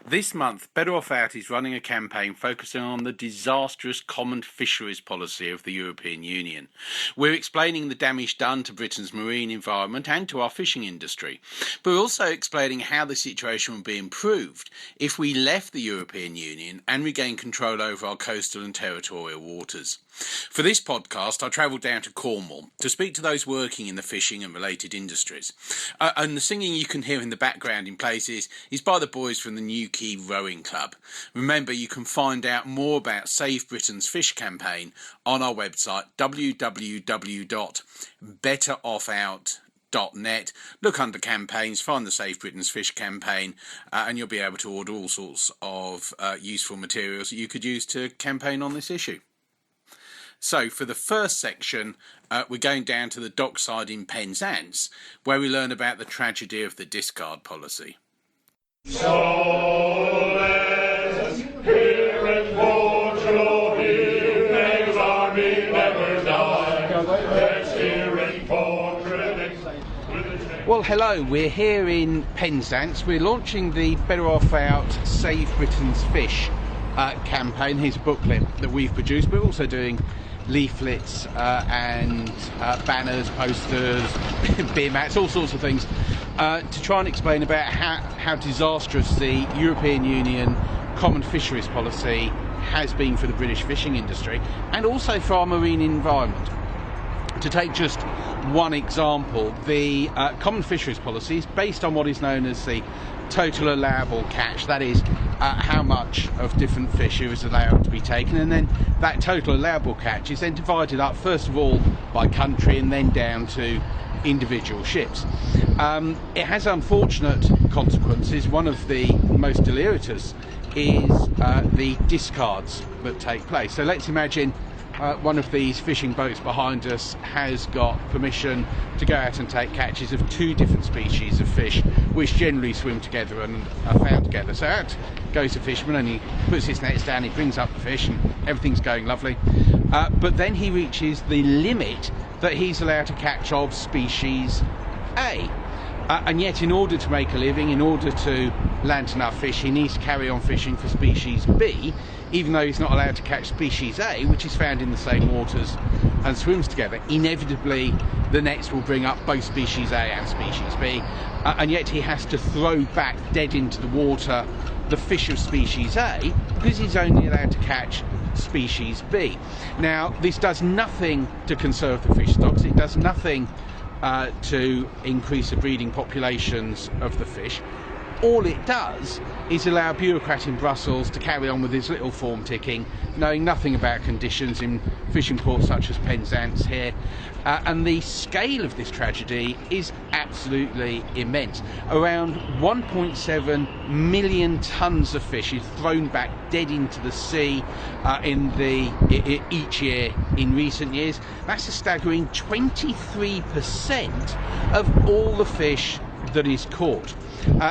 This month, Better Off Out is running a campaign focusing on the disastrous Common Fisheries Policy of the European Union. We're explaining the damage done to Britain's marine environment and to our fishing industry. But we're also explaining how the situation would be improved if we left the European Union and regained control over our coastal and territorial waters. For this podcast, I travelled down to Cornwall to speak to those working in the fishing and related industries. And the singing you can hear in the background in places is by the boys from the New Quay Rowing Club. Remember, you can find out more about Save Britain's Fish campaign on our website www.betteroffout.net. Look under campaigns, find the Save Britain's Fish campaign, and you'll be able to order all sorts of useful materials that you could use to campaign on this issue. So for the first section, we're going down to the dockside in Penzance, where we learn about the tragedy of the discard policy. So let us hear it for true, His army never die. Let's hear it for critics. Well, hello, we're here in Penzance. We're launching the Better Off Out Save Britain's Fish campaign. Here's a booklet that we've produced. We're also doing leaflets and banners, posters, beer mats, all sorts of things to try and explain about how disastrous the European Union Common Fisheries Policy has been for the British fishing industry and also for our marine environment. To take just one example, the Common Fisheries Policy is based on what is known as the total allowable catch. That is how much of different fish is allowed to be taken, and then that total allowable catch is then divided up first of all by country and then down to individual ships. It has unfortunate consequences. One of the most deleterious is the discards that take place. So let's imagine one of these fishing boats behind us has got permission to go out and take catches of two different species of fish which generally swim together and are found together. So out goes the fisherman and he puts his nets down, he brings up the fish and everything's going lovely. But then he reaches the limit that he's allowed to catch of species A. And yet in order to make a living, in order to land enough fish, he needs to carry on fishing for species B, even though he's not allowed to catch species A, which is found in the same waters and swims together. Inevitably, the nets will bring up both species A and species B, and yet he has to throw back dead into the water the fish of species A because he's only allowed to catch species B. Now, this does nothing to conserve the fish stocks, it does nothing to increase the breeding populations of the fish. All it does is allow a bureaucrat in Brussels to carry on with his little form ticking, knowing nothing about conditions in fishing ports such as Penzance here. And the scale of this tragedy is absolutely immense. Around 1.7 million tonnes of fish is thrown back dead into the sea each year in recent years. That's a staggering 23% of all the fish that is caught.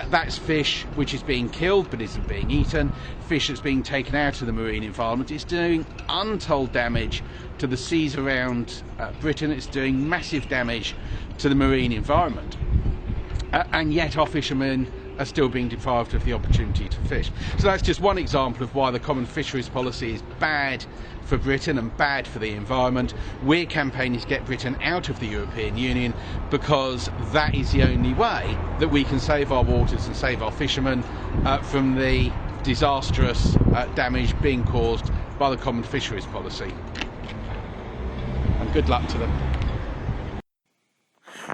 That's fish which is being killed but isn't being eaten, fish that's being taken out of the marine environment. It's doing untold damage to the seas around Britain. It's doing massive damage to the marine environment. And yet our fishermen are still being deprived of the opportunity to fish. So that's just one example of why the Common Fisheries Policy is bad for Britain and bad for the environment. We're campaigning to get Britain out of the European Union because that is the only way that we can save our waters and save our fishermen from the disastrous damage being caused by the Common Fisheries Policy. And good luck to them.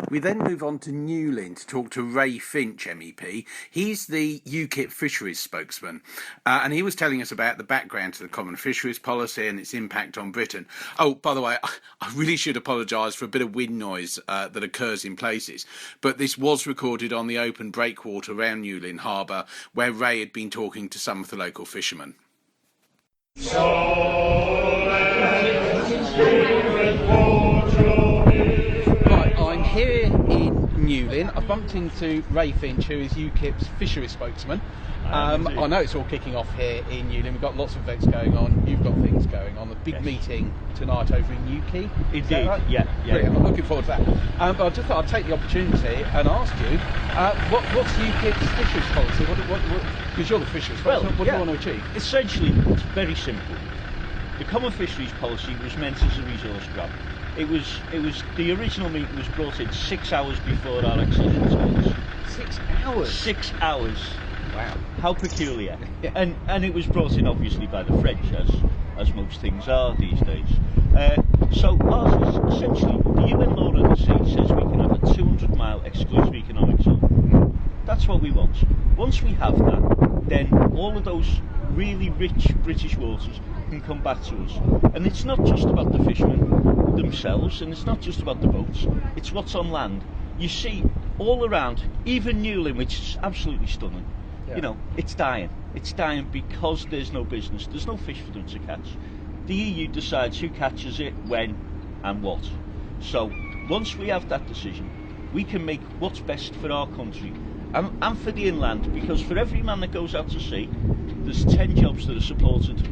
We then move on to Newlyn to talk to Ray Finch MEP. He's the UKIP fisheries spokesman, and he was telling us about the background to the Common Fisheries Policy and its impact on Britain. Oh, by the way, I really should apologise for a bit of wind noise that occurs in places, but this was recorded on the open breakwater around Newlyn Harbour, where Ray had been talking to some of the local fishermen. So let us hear it for true. I'm here in Newlyn. I've bumped into Ray Finch, who is UKIP's fisheries spokesman. I know it's all kicking off here in Newlyn. We've got lots of events going on. You've got things going on. A big meeting tonight over in Newquay. Indeed, right? yeah. Brilliant. I'm looking forward to that. But I just thought I'd take the opportunity and ask you, what's UKIP's fisheries policy? Because you're the fisheries spokesman, what do you want to achieve? Essentially, it's very simple. The Common Fisheries Policy was meant as a resource grab. It was the original meeting was brought in 6 hours before our accession terms. 6 hours? 6 hours. Wow. How peculiar. Yeah. And it was brought in obviously by the French, as most things are these days. So ours is essentially, the UN law of the sea says we can have a 200-mile exclusive economic zone. That's what we want. Once we have that, then all of those really rich British waters can come back to us. And it's not just about the fishermen themselves, and it's not just about the boats, it's what's on land. You see all around, even Newlyn, which is absolutely stunning, you know, it's dying. It's dying because there's no business, there's no fish for them to catch. The EU decides who catches it, when and what. So once we have that decision, we can make what's best for our country and for the inland, because for every man that goes out to sea, there's 10 jobs that are supported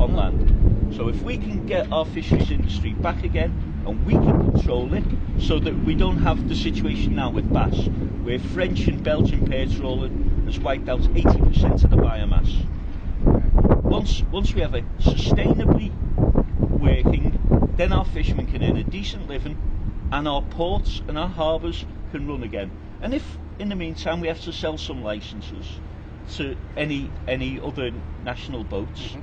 on land. So if we can get our fisheries industry back again, and we can control it, so that we don't have the situation now with bass, where French and Belgian pair trawling has wiped out 80% of the biomass. Once we have a sustainably working, then our fishermen can earn a decent living, and our ports and our harbours can run again. And if in the meantime we have to sell some licences to any other national boats,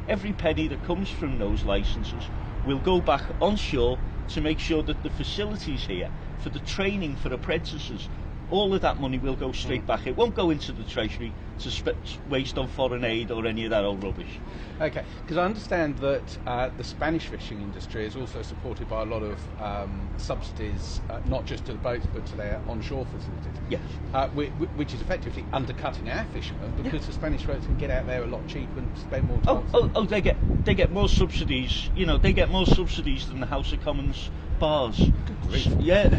every penny that comes from those licences will go back onshore to make sure that the facilities here for the training for apprentices, all of that money will go straight back. It won't go into the treasury to waste on foreign aid or any of that old rubbish. Okay, because I understand that the Spanish fishing industry is also supported by a lot of subsidies, not just to the boats but to their onshore facilities. Yes. Which is effectively undercutting our fishermen, because the Spanish boats can get out there a lot cheaper and spend more time. They get more subsidies. You know, they get more subsidies than the House of Commons bars. Yeah,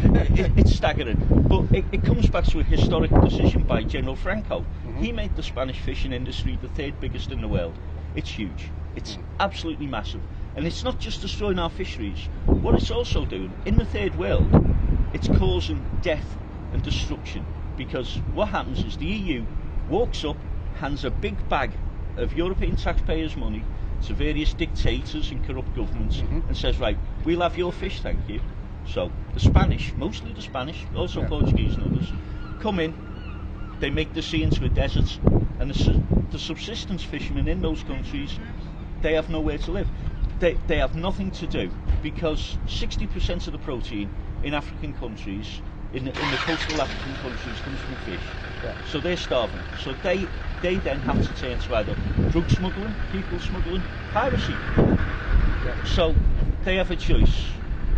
it's staggering. But it comes back to a historic decision by General Franco. He made the Spanish fishing industry the 3rd biggest in the world. It's huge. It's absolutely massive. And it's not just destroying our fisheries. What it's also doing, in the third world, it's causing death and destruction. Because what happens is the EU walks up, hands a big bag of European taxpayers' money to various dictators and corrupt governments, and says, right, we'll have your fish, thank you. So the Spanish, mostly the Spanish, also Portuguese and others, come in, they make the sea into a desert, and the subsistence fishermen in those countries, they have nowhere to live. They have nothing to do, because 60% of the protein in African countries, in the coastal African countries, comes from fish. So they're starving. So they then have to turn to either drug smuggling, people smuggling, piracy. So they have a choice: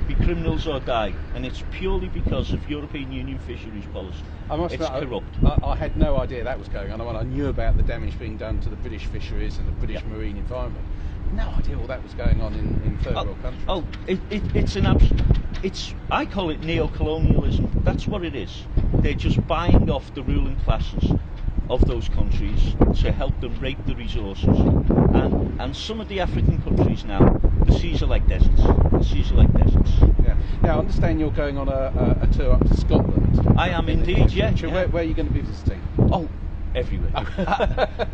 be criminals or die, and it's purely because of European Union fisheries policy. It's corrupt. I had no idea that was going on. I knew about the damage being done to the British fisheries and the British marine environment. No idea all that was going on in third world countries. I call it neo-colonialism. That's what it is. They're just buying off the ruling classes of those countries to help them rape the resources. And some of the African countries now, the seas are like deserts. Yeah. Now I understand you're going on a tour up to Scotland. I am indeed, yeah. Where are you going to be visiting? Oh, everywhere.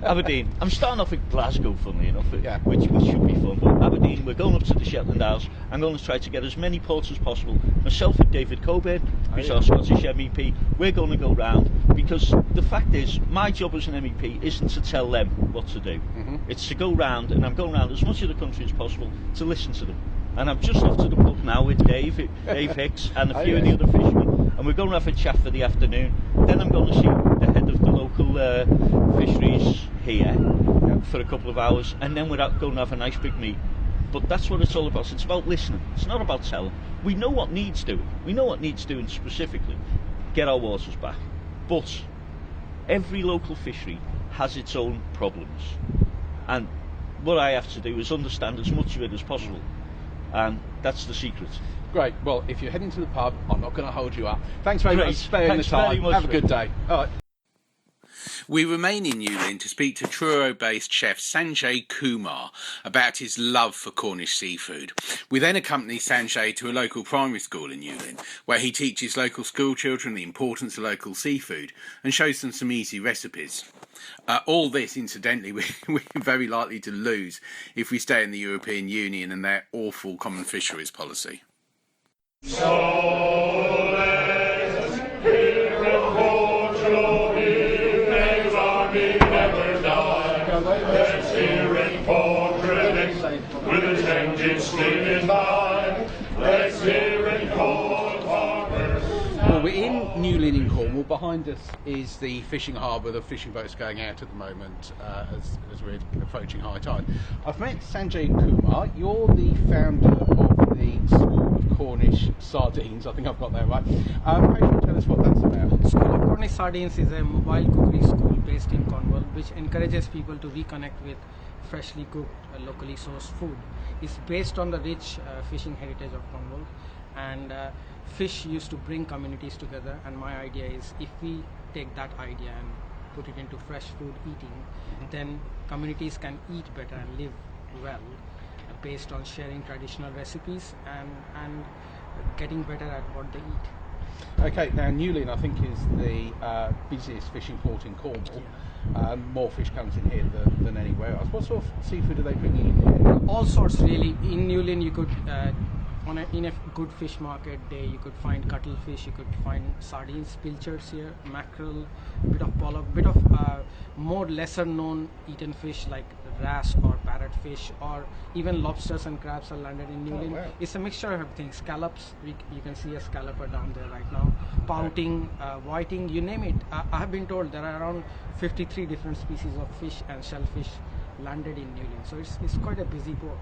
Aberdeen. I'm starting off with Glasgow, funnily enough, which should be fun. But Aberdeen, we're going up to the Shetland Isles. I'm going to try to get as many ports as possible. Myself and David Coburn, who's our Scottish MEP, we're going to go round, because the fact is, my job as an MEP isn't to tell them what to do. It's to go round, and I'm going round as much of the country as possible to listen to them. And I'm just off to the pub now with Dave Hicks and a few of the other fishermen, and we're going to have a chat for the afternoon. Then I'm going to see the head of the local fisheries here for a couple of hours, and then we're going to have a nice big meet. But that's what it's all about. It's about listening. It's not about telling. We know what needs doing. We know what needs doing specifically. Get our waters back. But every local fishery has its own problems. And what I have to do is understand as much of it as possible. and that's the secret. Great. Well, if you're heading to the pub, I'm not going to hold you up. Thanks very Great. much for sparing Thanks the time. very much, Have a good day. All right. We remain in Newlyn to speak to Truro-based chef Sanjay Kumar about his love for Cornish seafood. We then accompany Sanjay to a local primary school in Newlyn, where he teaches local school children the importance of local seafood and shows them some easy recipes. All this, incidentally, we're very likely to lose if we stay in the European Union and their awful Common Fisheries Policy. So let us hear and Portugal here, Meg's army never die. Let's hear and Portugal with its engine steaming by. Let's hear and Cold Harbour. Well, we're in Newlyn in Cornwall. Behind us is the fishing harbour. The fishing boat's going out at the moment as we're approaching high tide. I've met Sanjay Kumar. You're the founder of the School of Cornish Sardines. I think I've got that right. Perhaps you can tell us what that's about. School of Cornish Sardines is a mobile cookery school based in Cornwall, which encourages people to reconnect with freshly cooked, locally sourced food. It's based on the rich fishing heritage of Cornwall, and fish used to bring communities together. And my idea is, if we take that idea and put it into fresh food eating, then communities can eat better and live well, based on sharing traditional recipes and getting better at what they eat. Okay, now Newlyn, I think, is the busiest fishing port in Cornwall. More fish comes in here than anywhere else. What sort of seafood are they bringing in here? All sorts, really. In Newlyn, you could in a good fish market day, you could find cuttlefish, you could find sardines, pilchards here, mackerel, bit of pollock, bit of more lesser known eaten fish like wrasse or parrotfish, or even lobsters and crabs are landed in Newlyn. Oh, wow. It's a mixture of everything. Scallops, you can see a scalloper down there right now. Pouting, whiting, you name it. I have been told there are around 53 different species of fish and shellfish landed in Newlyn, so it's quite a busy port.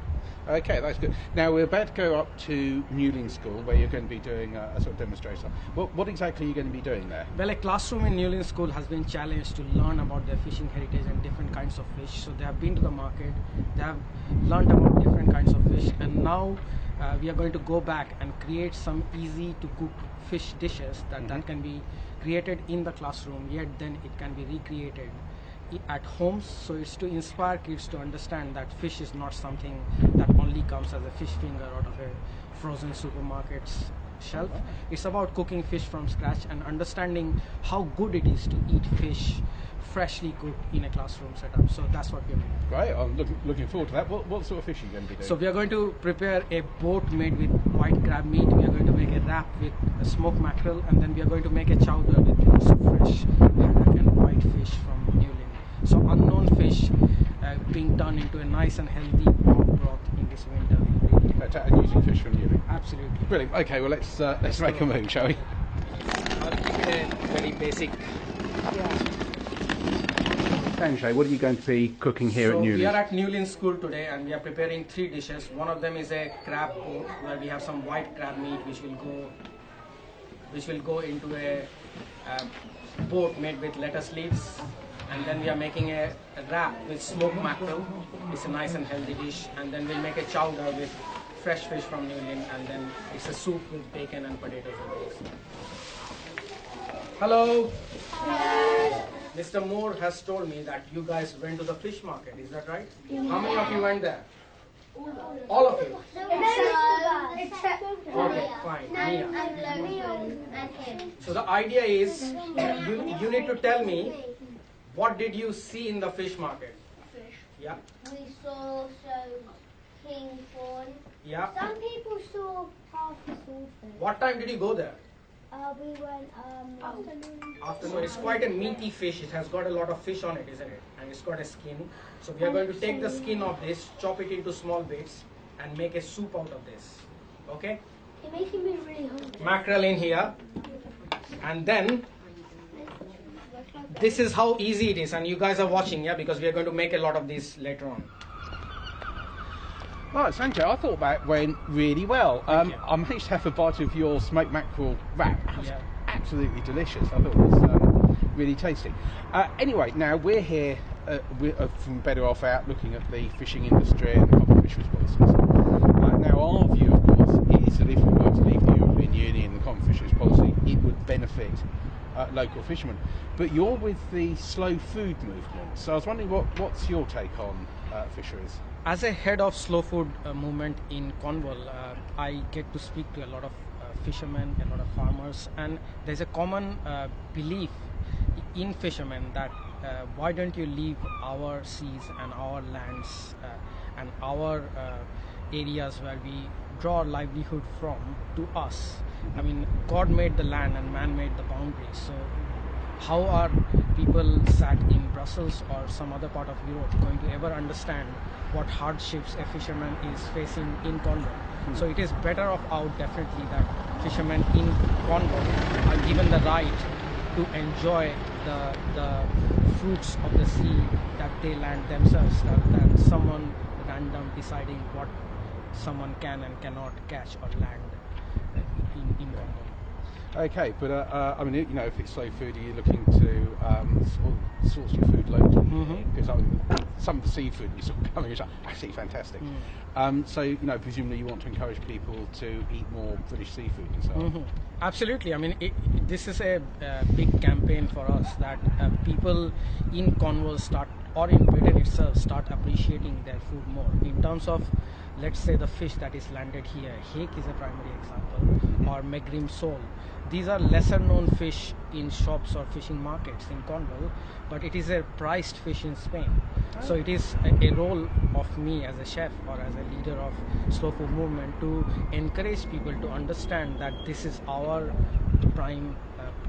Okay, that's good. Now we're about to go up to Newlyn School, where you're going to be doing a sort of demonstration. What exactly are you going to be doing there? Well, a classroom in Newlyn School has been challenged to learn about their fishing heritage and different kinds of fish. So they have been to the market, they have learned about different kinds of fish, and now we are going to go back and create some easy to cook fish dishes that can be created in the classroom, yet then it can be recreated at homes. So it's to inspire kids to understand that fish is not something that only comes as a fish finger out of a frozen supermarket's shelf. It's about cooking fish from scratch and understanding how good it is to eat fish freshly cooked in a classroom setup. So that's what we're doing. Great, I'm looking forward to that. What sort of fish are you going to be doing? So we are going to prepare a boat made with white crab meat. We are going to make a wrap with smoked mackerel, and then we are going to make a chowder with lots of fresh haddock and white fish from Newlyn. So unknown fish being turned into a nice and healthy pork broth in this winter. And using fish from Newlyn. Absolutely. Brilliant. Okay, well let's make a move, shall we? I'll keep it a very basic. Sanjay, what are you going to be cooking here at Newlyn? We are at Newlyn School today, and we are preparing 3 dishes. One of them is a crab boat, where we have some white crab meat which will go into a boat made with lettuce leaves. And then we are making a wrap with smoked mackerel. It's a nice and healthy dish. And then we'll make a chowder with fresh fish from Newlyn, and then it's a soup with bacon and potatoes and eggs. Hello. Mr. Moore has told me that you guys went to the fish market. Is that right? How many of you went there? All of you? Except Okay, fine. Mia. So the idea is, you need to tell me, what did you see in the fish market? fish. Yeah. We saw some king prawn. Yeah. Some people saw half the swordfish. What time did you go there? We went afternoon. Afternoon. It's quite a meaty fish. It has got a lot of fish on it, isn't it? And it's got a skin. So we are going to take the skin of this, chop it into small bits, and make a soup out of this. Okay? You're making me really hungry. Mackerel in here. And then, this is how easy it is. And you guys are watching, yeah? Because we are going to make a lot of these later on. Right, Sanjay, I thought that went really well. Thank you. I managed to have a bite of your smoked mackerel wrap. It was Yeah. absolutely delicious. I thought it was really tasty. Anyway, now we're here from Better Off Out, looking at the fishing industry and the Common Fisheries Policies. Now, Now, our view, of course, is that if we were to leave the European Union and the Common Fisheries Policy, it would benefit local fishermen. But you're with the slow food movement, so I was wondering what's your take on fisheries? As a head of slow food movement in Cornwall, I get to speak to a lot of fishermen, a lot of farmers, and there's a common belief in fishermen that why don't you leave our seas and our lands and our areas where we draw livelihood from to us. I mean, God made the land and man made the boundaries, so how are people sat in Brussels or some other part of Europe going to ever understand what hardships a fisherman is facing in Cornwall? So it is better off out definitely that fishermen in Cornwall are given the right to enjoy the fruits of the sea that they land themselves, than someone random deciding what someone can and cannot catch or land in Cornwall. Okay, but I mean, you know, if it's slow food, are you looking to source your food locally? Because some of the seafood we saw coming is actually fantastic. So, you know, presumably you want to encourage people to eat more British seafood and so on. Absolutely. I mean, this is a big campaign for us that people in Cornwall or in Britain itself start appreciating their food more. In terms of, let's say, the fish that is landed here, hake is a primary example, or megrim sole. These are lesser known fish in shops or fishing markets in Cornwall, but it is a prized fish in Spain. So it is a role of me as a chef or as a leader of slow food movement to encourage people to understand that this is our prime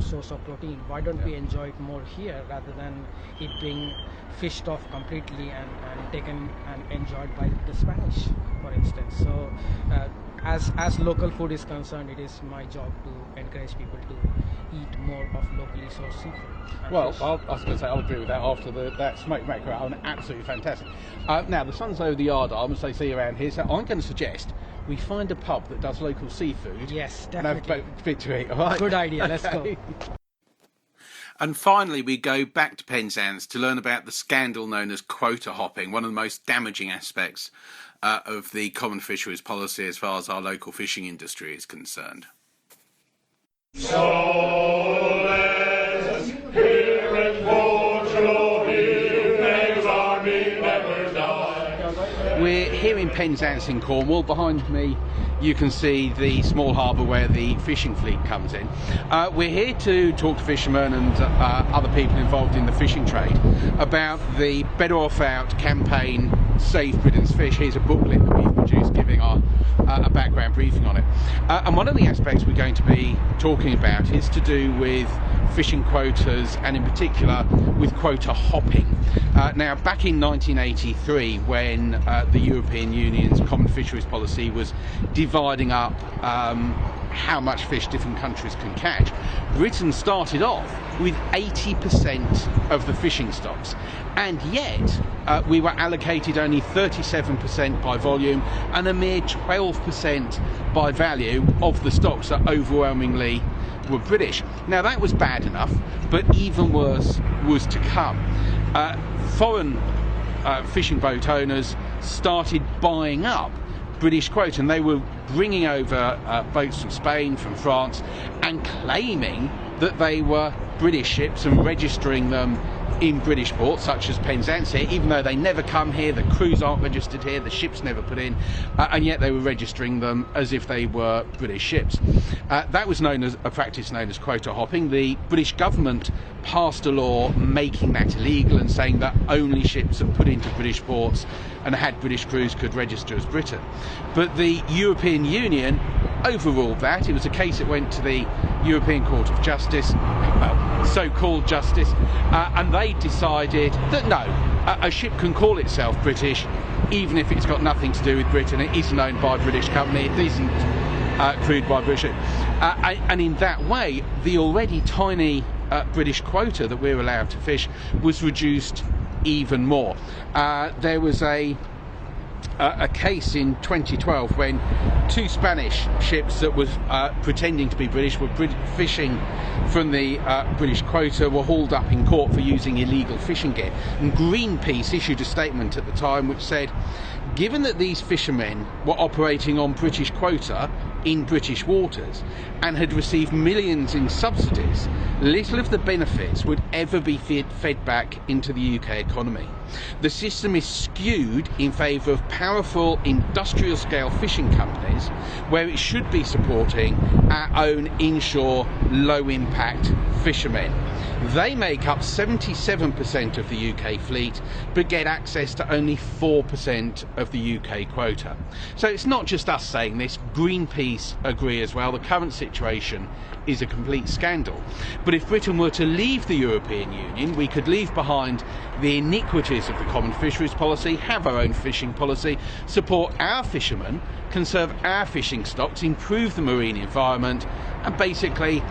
source of protein. Why don't we enjoy it more here rather than it being fished off completely and taken and enjoyed by the Spanish, for instance. So as local food is concerned, it is my job to encourage people to eat more of locally sourced seafood. Well, I was going to say I'll agree with that after that smoked mackerel. Absolutely fantastic. Now the sun's over the yard arm, as they see around here, so I'm going to suggest we find a pub that does local seafood. Yes, definitely. And have a bit to eat. All right. Good idea. Let's go. And finally, we go back to Penzance to learn about the scandal known as quota hopping, one of the most damaging aspects of the Common Fisheries Policy as far as our local fishing industry is concerned. So let us hear and Portugal hear, May's army never die. We're here in Penzance in Cornwall. Behind me you can see the small harbour where the fishing fleet comes in. We're here to talk to fishermen and other people involved in the fishing trade about the Better Off Out campaign, Save Britain's Fish. Here's a booklet that we've produced giving our a background briefing on it. And one of the aspects we're going to be talking about is to do with fishing quotas and in particular with quota hopping. Now, back in 1983, when the European Union's Common Fisheries Policy was dividing up how much fish different countries can catch, Britain started off with 80% of the fishing stocks, and yet we were allocated only 37% by volume and a mere 12% by value of the stocks that overwhelmingly were British. Now that was bad enough, but even worse was to come. Foreign fishing boat owners started buying up British quota, and they were bringing over boats from Spain, from France, and claiming that they were British ships and registering them in British ports such as Penzance here, even though they never come here, the crews aren't registered here, the ships never put in, and yet they were registering them as if they were British ships. That was known as a practice known as quota hopping. The British government passed a law making that illegal and saying that only ships that put into British ports and had British crews could register as Britain. But the European Union overruled that. It was a case that went to the European Court of Justice, well, so-called justice, and they decided that no, a ship can call itself British even if it's got nothing to do with Britain. It isn't owned by a British company, it isn't crewed by British. And in that way, the already tiny British quota that we're allowed to fish was reduced even more. There was a a case in 2012 when two Spanish ships that was pretending to be British, were fishing from the British quota, were hauled up in court for using illegal fishing gear. And Greenpeace issued a statement at the time which said, given that these fishermen were operating on British quota in British waters and had received millions in subsidies, little of the benefits would ever be fed back into the UK economy. The system is skewed in favour of powerful industrial scale fishing companies, where it should be supporting our own inshore low impact fishermen. They make up 77% of the UK fleet, but get access to only 4% of the UK quota. So it's not just us saying this, Greenpeace agree as well. The current situation is a complete scandal. But if Britain were to leave the European Union, we could leave behind the iniquities of the Common Fisheries Policy, have our own fishing policy, support our fishermen, conserve our fishing stocks, improve the marine environment, and basically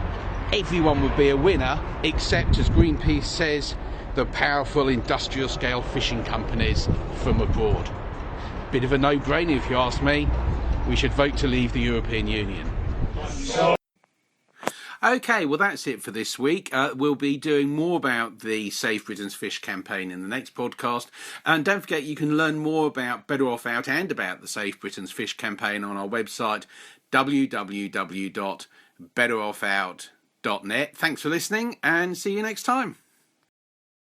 everyone would be a winner, except, as Greenpeace says, the powerful industrial scale fishing companies from abroad. Bit of a no-brainer if you ask me. We should vote to leave the European Union. Okay, well that's it for this week. We'll be doing more about the Save Britain's Fish campaign in the next podcast. And don't forget, you can learn more about Better Off Out and about the Save Britain's Fish campaign on our website, www.betteroffOut.net. Thanks for listening and see you next time.